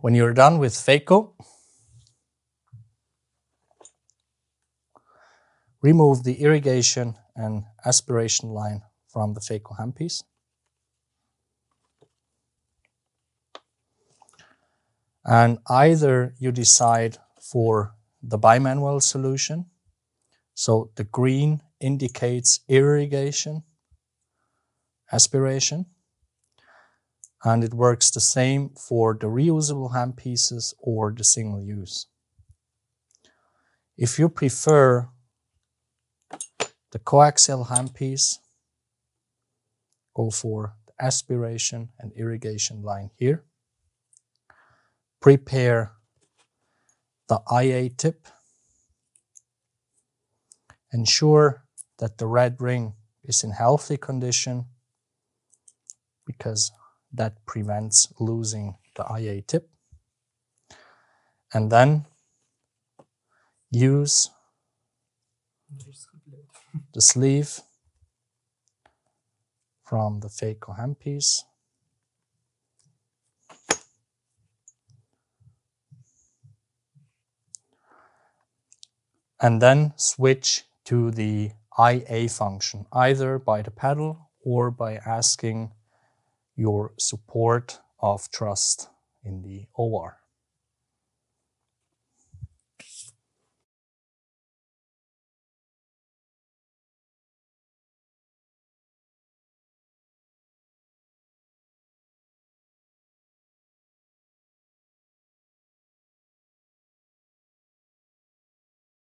When you're done with phaco, remove the irrigation and aspiration line from the phaco handpiece. And either you decide for the bimanual solution, so the green indicates irrigation, aspiration, and it works the same for the reusable handpieces or the single use. If you prefer the coaxial handpiece, go for the aspiration and irrigation line here. Prepare the IA tip. Ensure that the red ring is in healthy condition because that prevents losing the IA tip. And then use the sleeve from the phaco handpiece and then switch to the IA function, either by the pedal or by asking your support of trust in the OR.